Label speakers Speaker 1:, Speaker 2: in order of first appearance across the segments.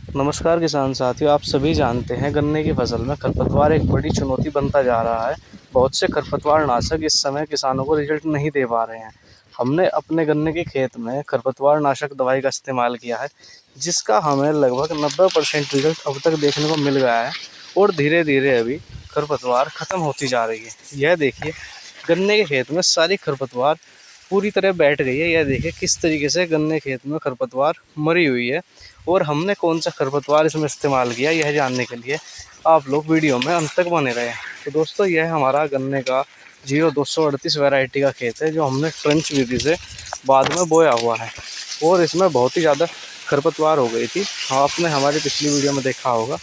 Speaker 1: नमस्कार किसान साथियों, आप सभी जानते हैं गन्ने की फसल में खरपतवार एक बड़ी चुनौती बनता जा रहा है। बहुत से खरपतवार नाशक इस समय किसानों को रिजल्ट नहीं दे पा रहे हैं। हमने अपने गन्ने के खेत में खरपतवार नाशक दवाई का इस्तेमाल किया है, जिसका हमें लगभग 90% रिजल्ट अब तक देखने को मिल गया है और धीरे धीरे अभी खरपतवार ख़त्म होती जा रही है। यह देखिए, गन्ने के खेत में सारी खरपतवार पूरी तरह बैठ गई है। यह देखिए किस तरीके से गन्ने खेत में खरपतवार मरी हुई है और हमने कौन सा खरपतवार इसमें इस्तेमाल किया, यह जानने के लिए आप लोग वीडियो में अंत तक बने रहें। तो दोस्तों, यह हमारा गन्ने का 0238 वैरायटी का खेत है, जो हमने ट्रेंच विधि से बाद में बोया हुआ है और इसमें बहुत ही ज़्यादा खरपतवार हो गई थी। आपने हमारी पिछली वीडियो में देखा होगा,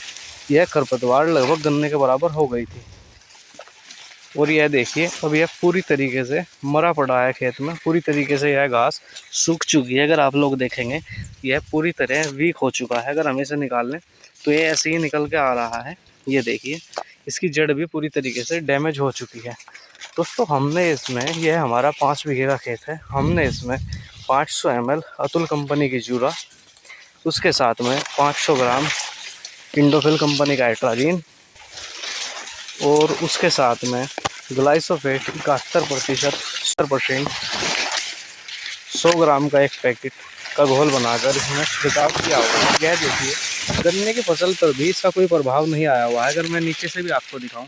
Speaker 1: यह खरपतवार लगभग गन्ने के बराबर हो गई थी। और यह देखिए, अब यह पूरी तरीके से मरा पड़ा है खेत में। पूरी तरीके से यह घास सूख चुकी है। अगर आप लोग देखेंगे, यह पूरी तरह वीक हो चुका है। अगर हम इसे निकाल लें तो ये ऐसे ही निकल के आ रहा है। ये देखिए, इसकी जड़ भी पूरी तरीके से डैमेज हो चुकी है। दोस्तों, हमने इसमें, यह हमारा 5 बीघे का खेत है, हमने इसमें 500 ml अतुल कंपनी की जूरा, उसके साथ में 500 ग्राम इंडोफिल कंपनी का एट्राजीन और उसके साथ में ग्लाइसोफेट 71% 100 ग्राम का एक पैकेट का घोल बनाकर इसमें छिड़काव किया हुआ है। यह देखिए, गन्ने की फसल पर भी इसका कोई प्रभाव नहीं आया हुआ है। अगर मैं नीचे से भी आपको दिखाऊं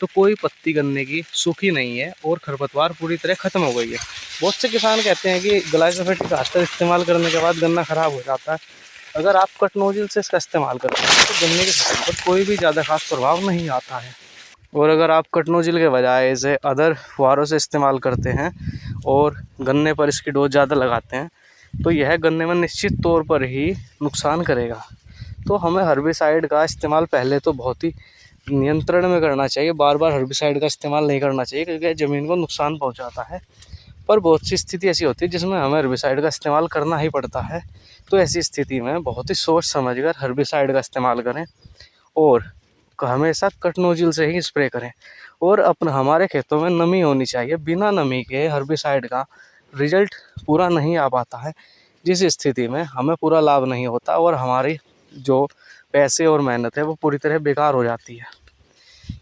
Speaker 1: तो कोई पत्ती गन्ने की सूखी नहीं है और खरपतवार पूरी तरह खत्म हो गई है। बहुत से किसान कहते हैं कि ग्लाइसोफेट का इस्तेमाल करने के बाद गन्ना खराब हो जाता है। अगर आप कट नोजल से इसका इस्तेमाल करते हैं तो गन्ने की फसल पर कोई भी ज़्यादा खास प्रभाव नहीं आता है। और अगर आप कटनोजिल के बजाय इसे अदर फुहारों से इस्तेमाल करते हैं और गन्ने पर इसकी डोज ज़्यादा लगाते हैं तो यह गन्ने में निश्चित तौर पर ही नुकसान करेगा। तो हमें हर्बिसाइड का इस्तेमाल पहले तो बहुत ही नियंत्रण में करना चाहिए। बार बार हर्बिसाइड का इस्तेमाल नहीं करना चाहिए, क्योंकि ज़मीन को नुकसान पहुंचाता है। पर बहुत सी स्थिति ऐसी होती है जिसमें हमें हर्बिसाइड का इस्तेमाल करना ही पड़ता है। तो ऐसी स्थिति में बहुत ही सोच समझ कर हर्बिसाइड का इस्तेमाल करें और हमेशा कट नोजल से ही स्प्रे करें। और हमारे खेतों में नमी होनी चाहिए। बिना नमी के हर्बिसाइड का रिजल्ट पूरा नहीं आ पाता है, जिस स्थिति में हमें पूरा लाभ नहीं होता और हमारी जो पैसे और मेहनत है वो पूरी तरह बेकार हो जाती है।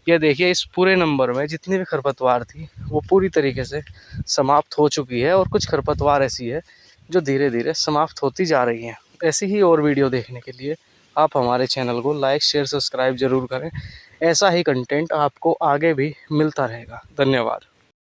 Speaker 1: यह देखिए, इस पूरे नंबर में जितनी भी खरपतवार थी वो पूरी तरीके से समाप्त हो चुकी है और कुछ खरपतवार ऐसी है जो धीरे धीरे समाप्त होती जा रही हैं। ऐसी ही और वीडियो देखने के लिए आप हमारे चैनल को लाइक, शेयर, सब्सक्राइब ज़रूर करें। ऐसा ही कंटेंट आपको आगे भी मिलता रहेगा। धन्यवाद।